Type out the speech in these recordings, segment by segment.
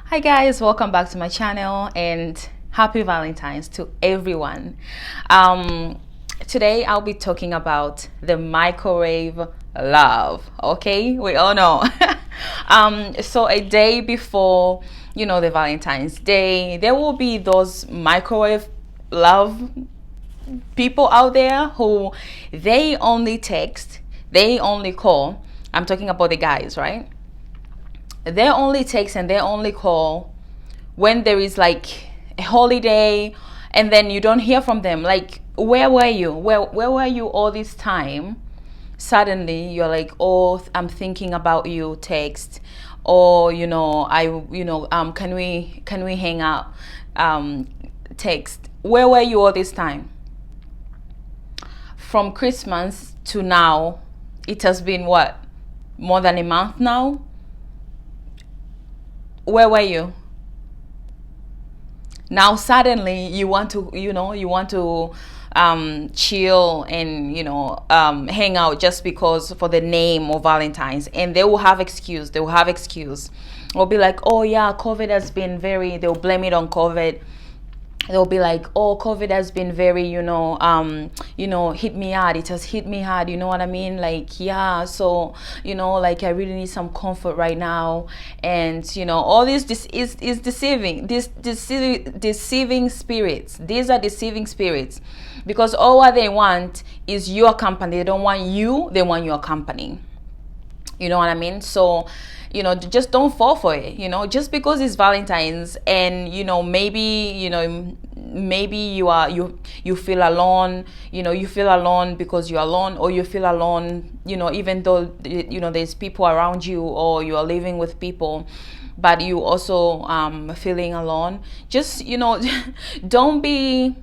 Hi guys, welcome back to my channel and happy Valentines to everyone. Today I'll be talking about the microwave love. Okay, we all know. So a day before, the Valentine's Day, there will be those microwave love people out there who they only text, they only call. I'm talking about the guys, right? They only text and they only call when there is like a holiday, and then you don't hear from them. Like, where were you? Where were you all this time? Suddenly you're like, oh, I'm thinking about you, text, or can we hang out, text. Where were you all this time? From Christmas to now, it has been what, more than a month now? Where were you? Now suddenly you want to chill and hang out just because for the name of Valentine's, and they will have excuse. Will be like, oh yeah, COVID has been very, they'll blame it on COVID. They'll be like, oh, COVID has been very, hit me hard. It has hit me hard. You know what I mean? Like, yeah. So, like, I really need some comfort right now. And, all this is deceiving. Deceiving spirits. These are deceiving spirits, because all what they want is your company. They don't want you. They want your company. You know what I mean? So, just don't fall for it. Just because it's Valentine's, and maybe you feel alone. You feel alone because you're alone, or you feel alone even though there's people around you, or you are living with people, but you also feeling alone. Just don't be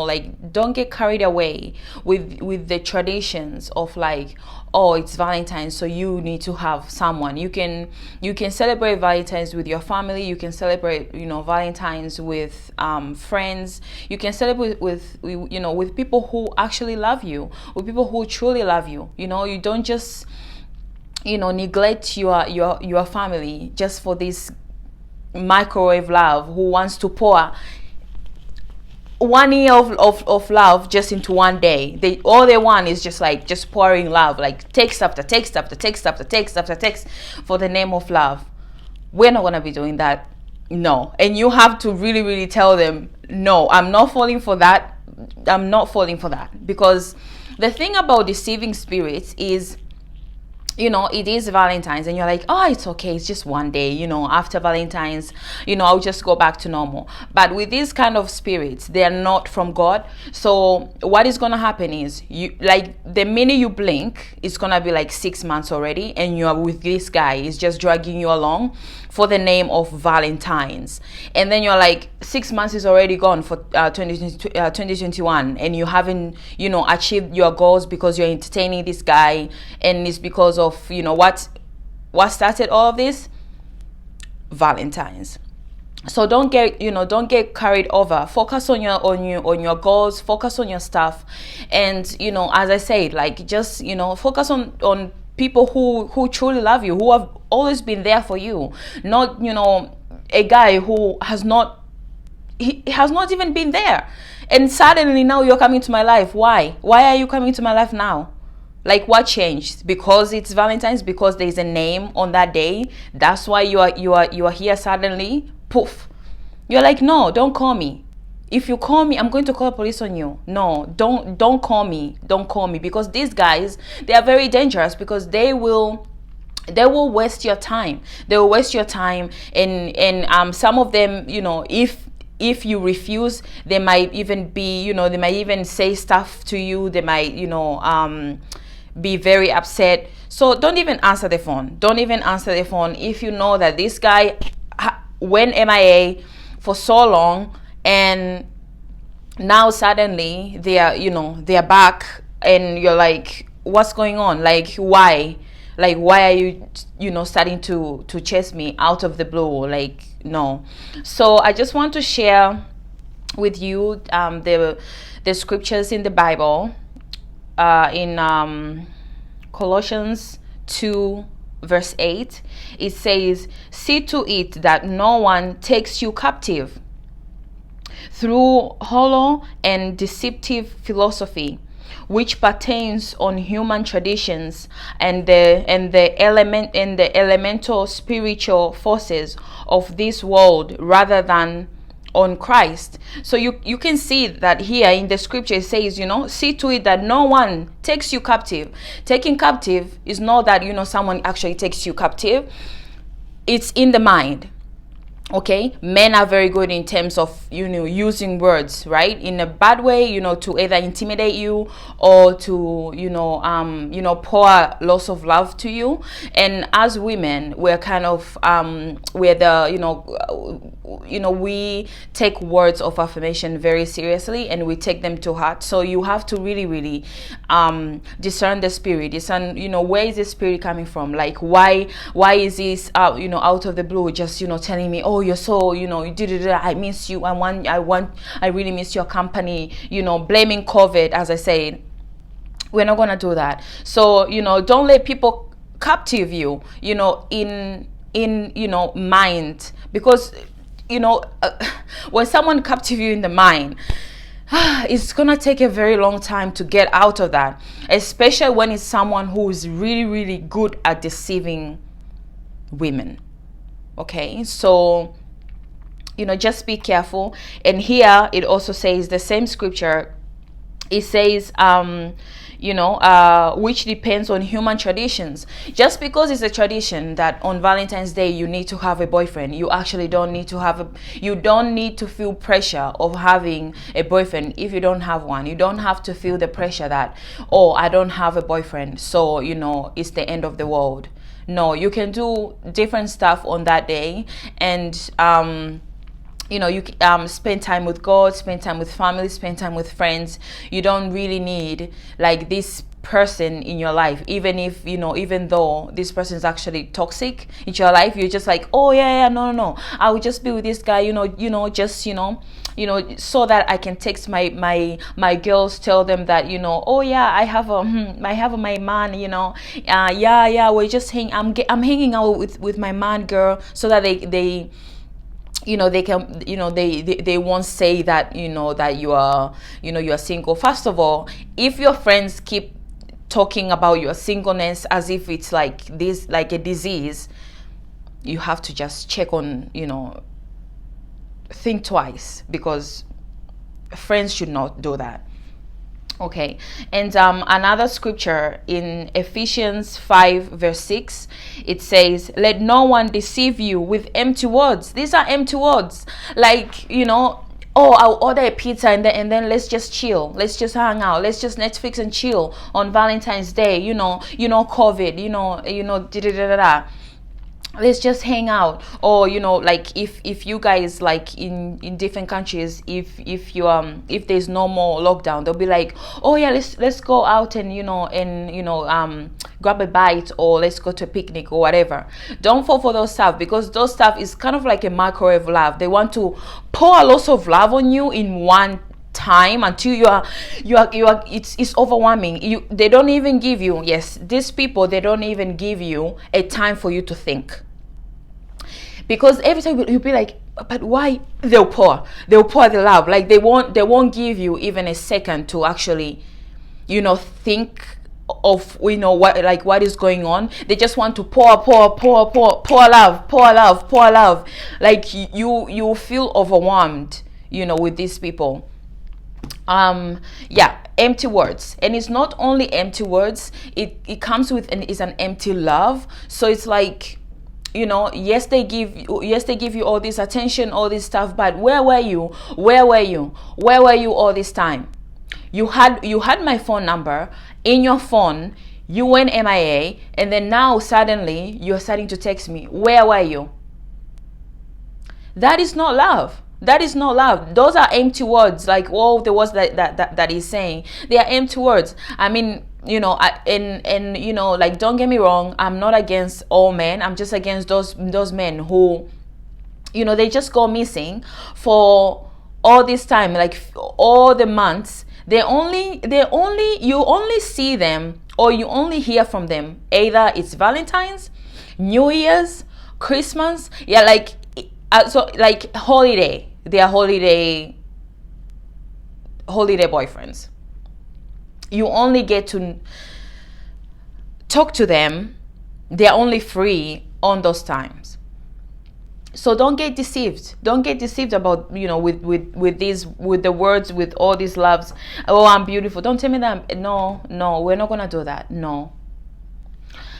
like, don't get carried away with the traditions of like, oh, it's Valentine's, so you need to have someone. You can celebrate Valentine's with your family. You can celebrate Valentine's with friends. You can celebrate with people who actually love you, with people who truly love you. You don't just neglect your family just for this microwave love who wants to pour 1 year of love just into one day. All they want is just pouring love, like text after text after text after text after text for the name of love. We're not gonna be doing that. No. And you have to really, really tell them, no, I'm not falling for that. I'm not falling for that. Because the thing about deceiving spirits is, it is Valentine's, and you're like, oh, it's okay, it's just one day, after Valentine's, I'll just go back to normal. But with these kind of spirits, they're not from God. So what is going to happen is, like, the minute you blink, it's going to be like 6 months already, and you're with this guy. He's just dragging you along for the name of Valentines. And then you're like, 6 months is already gone for 2021, and you haven't achieved your goals because you're entertaining this guy. And it's because of what started all of this? Valentines. So don't get carried over. Focus on your goals. Focus on your stuff. And as I said, like, just focus on people who truly love you, who have always been there for you. Not a guy who has not even been there, and suddenly now you're coming to my life. Why are you coming to my life now? Like, what changed? Because it's Valentine's, because there's a name on that day, that's why you are here suddenly? Poof. You're like, no, don't call me. If you call me, I'm going to call the police on you. No, don't call me. Don't call me, because these guys, they are very dangerous, because they will waste your time. They will waste your time, and some of them, if you refuse, they might even they might even say stuff to you. They might be very upset. So don't even answer the phone. Don't even answer the phone if you know that this guy went MIA for so long, and now suddenly they are back, and you're like, what's going on? Like, why are you starting to chase me out of the blue? Like, no. So I just want to share with you the scriptures in the Bible, in Colossians 2 verse 8, it says, see to it that no one takes you captive through hollow and deceptive philosophy, which pertains on human traditions and the elemental spiritual forces of this world, rather than on Christ. So you can see that here in the scripture it says, see to it that no one takes you captive. Taking captive is not that someone actually takes you captive. It's in the mind. Okay, men are very good in terms of using words, right, in a bad way, to either intimidate you or to pour lots of love to you. And as women, we're kind of we're the we take words of affirmation very seriously, and we take them to heart. So you have to really discern the spirit, discern where is the spirit coming from. Like why is this out of the blue just telling me, oh, you're so you did it, I miss you, I really miss your company, blaming COVID. As I said, we're not gonna do that. So don't let people captive you in mind, because when someone captive you in the mind, it's gonna take a very long time to get out of that, especially when it's someone who is really good at deceiving women. Okay, so just be careful. And here it also says, the same scripture, it says which depends on human traditions. Just because it's a tradition that on Valentine's Day you need to have a boyfriend, you actually don't need to you don't need to feel pressure of having a boyfriend if you don't have one. You don't have to feel the pressure that, oh, I don't have a boyfriend, so it's the end of the world. No, you can do different stuff on that day, and you spend time with God, spend time with family, spend time with friends. You don't really need like this person in your life, even if even though this person is actually toxic in your life. You're just like, oh yeah, no, I will just be with this guy, just so that I can text my girls, tell them that oh yeah, I have my man, yeah, we're just I'm hanging out with my man, girl, so that they they can they won't say that that you are you are single. First of all, if your friends keep talking about your singleness as if it's like this, like a disease, you have to just check on, think twice, because friends should not do that. Okay, and another scripture in Ephesians 5 verse 6, it says, let no one deceive you with empty words. These are empty words, like oh, I'll order a pizza and then let's just chill, let's just hang out, let's just Netflix and chill on Valentine's Day, COVID, let's just hang out. Or like if you guys, like in different countries, if there's no more lockdown, they'll be like, oh yeah, let's go out and grab a bite, or let's go to a picnic or whatever. Don't fall for those stuff, because those stuff is kind of like a microwave love. They want to pour a lot of love on you in one time until you are it's overwhelming. They don't even give you, these people, they don't even give you a time for you to think, because every time you'll be like, but why? They'll pour the love, like they won't give you even a second to actually think of what is going on. They just want to pour love, like you feel overwhelmed with these people. Empty words. And it's not only empty words, it comes with is an empty love. So it's like, yes, they give you all this attention, all this stuff, but where were you all this time? You had my phone number in your phone, you went MIA, and then now suddenly you're starting to text me. Where were you? That is not love. That is not love. Those are empty words. Like all the words that he's saying, they are empty words. I mean, like, don't get me wrong, I'm not against all men. I'm just against those men who, they just go missing for all this time, like all the months. You only see them or you only hear from them either it's Valentine's, New Year's, Christmas, yeah, like so like holiday. They are holiday boyfriends. You only get to talk to them. They're only free on those times. So don't get deceived. Don't get deceived about, with the words, with all these loves. Oh, I'm beautiful. Don't tell me that. No, we're not gonna do that. No.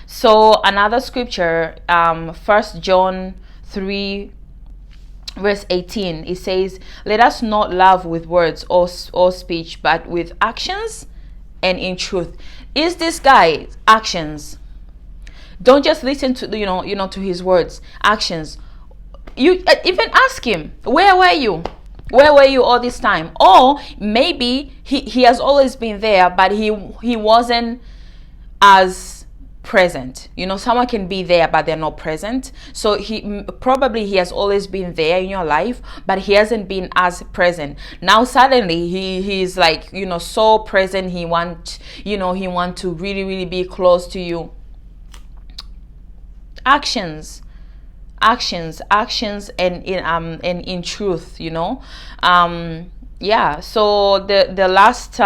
So another scripture, 1 John 3 verse 18, it says, let us not love with words or speech, but with actions and in truth. Is this guy actions? Don't just listen to to his words. Actions. You even ask him, where were you all this time? Or maybe he has always been there, but he wasn't as present. Someone can be there but they're not present. So he has always been there in your life, but he hasn't been as present. Now suddenly he's like, so present. He want to really, really be close to you. Actions and in truth. So the last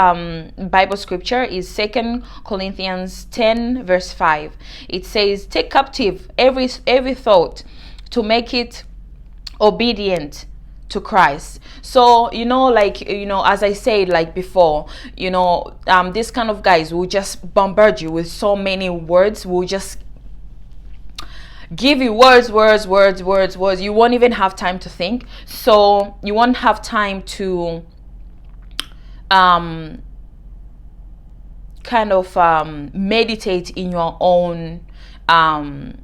Bible scripture is 2 Corinthians 10 verse 5. It says, take captive every thought to make it obedient to Christ. So as I said, like before, this kind of guys will just bombard you with so many words, will just give you words. You won't even have time to think. So you won't have time to meditate in your own in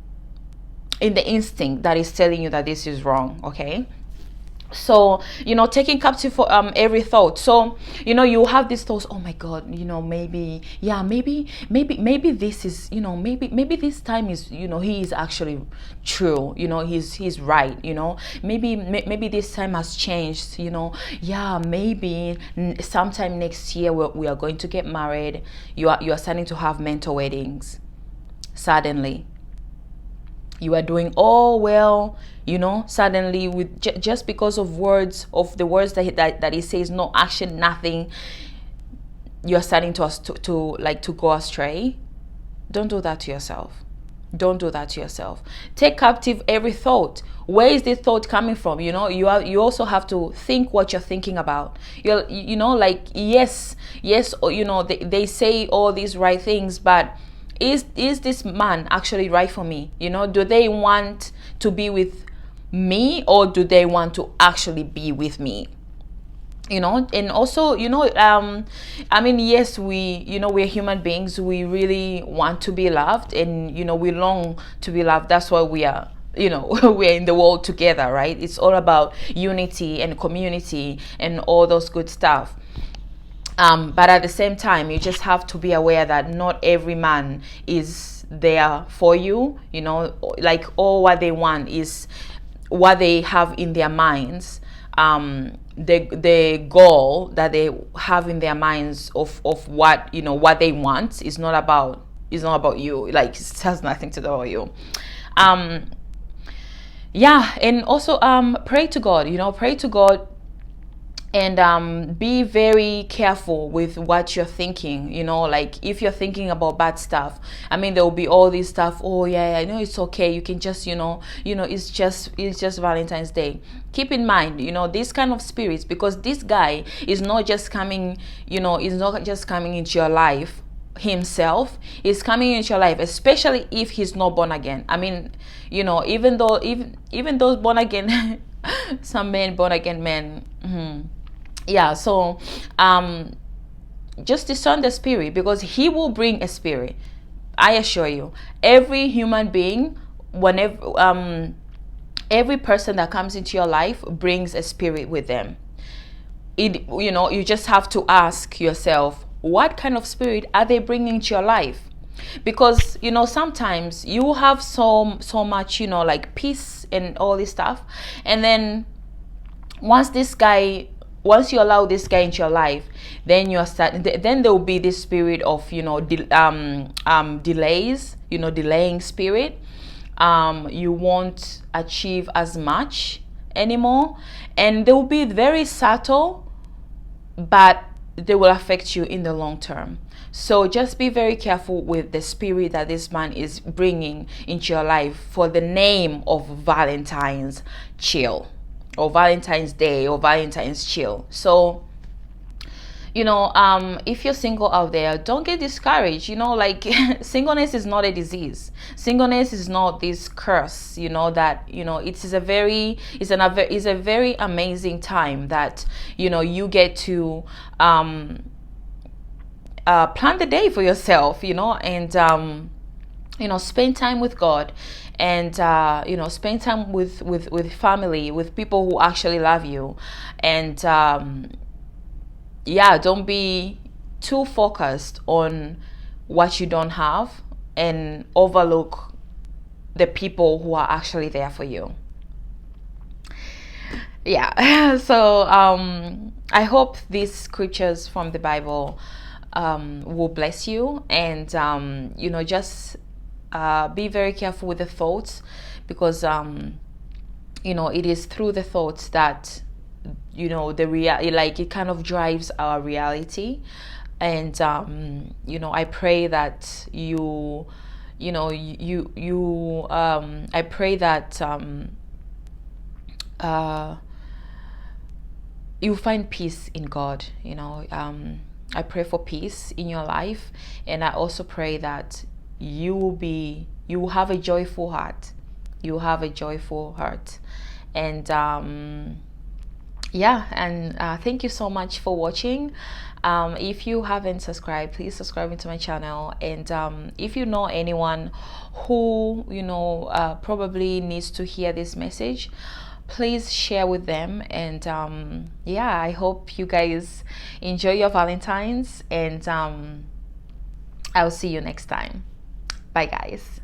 the instinct that is telling you that this is wrong. Okay. So taking captive for every thought. So you have these thoughts, oh my God, maybe this is, maybe this time is, he is actually true, he's right, maybe this time has changed, maybe sometime next year we are going to get married. You are starting to have mentor weddings. Suddenly you are doing all well, suddenly with just because of the words that he says, no action, nothing, you're starting to go astray. Don't do that to yourself. Take captive every thought. Where is this thought coming from? You also have to think what you're thinking about. Yes, they say all these right things, but is this man actually right for me? Do they want to be with me, or do they want to actually be with me? And also, yes, we're human beings. We really want to be loved, and we long to be loved. That's why we are we're in the world together, right? It's all about unity and community and all those good stuff. But at the same time, you just have to be aware that not every man is there for you. All what they want is what they have in their minds. The goal that they have in their minds of what what they want is not about you. Like, it has nothing to do with you. And also pray to God. And be very careful with what you're thinking. If you're thinking about bad stuff, there will be all this stuff. Oh yeah, I know, it's okay, you can just it's just Valentine's Day. Keep in mind, these kind of spirits, because this guy is not just coming into your life himself. Is coming into your life, especially if he's not born again. Even those born again some men, born again men. So just discern the spirit, because he will bring a spirit. I assure you, every human being, whenever every person that comes into your life brings a spirit with them. You just have to ask yourself, what kind of spirit are they bringing to your life? Because sometimes you have so much peace and all this stuff, and then once this guy once you allow this guy into your life, then you're starting, then there will be this spirit of, delays, delaying spirit. You won't achieve as much anymore, and they will be very subtle, but they will affect you in the long term. So just be very careful with the spirit that this man is bringing into your life for the name of Valentine's chill, or Valentine's Day, or Valentine's chill. So if you're single out there, don't get discouraged. Like, singleness is not a disease. Singleness is not this curse, that it's a very amazing time that you get to plan the day for yourself, and spend time with God, and spend time with family, with people who actually love you. And don't be too focused on what you don't have and overlook the people who are actually there for you. So I hope these scriptures from the Bible will bless you, and just be very careful with the thoughts, because it is through the thoughts that it kind of drives our reality. And I pray that I pray that you find peace in God. I pray for peace in your life, and I also pray that you will have a joyful heart. You have a joyful heart. And thank you so much for watching. If you haven't subscribed, please subscribe into my channel. And if you know anyone who probably needs to hear this message, please share with them. And I hope you guys enjoy your Valentines, and I'll see you next time. Bye, guys.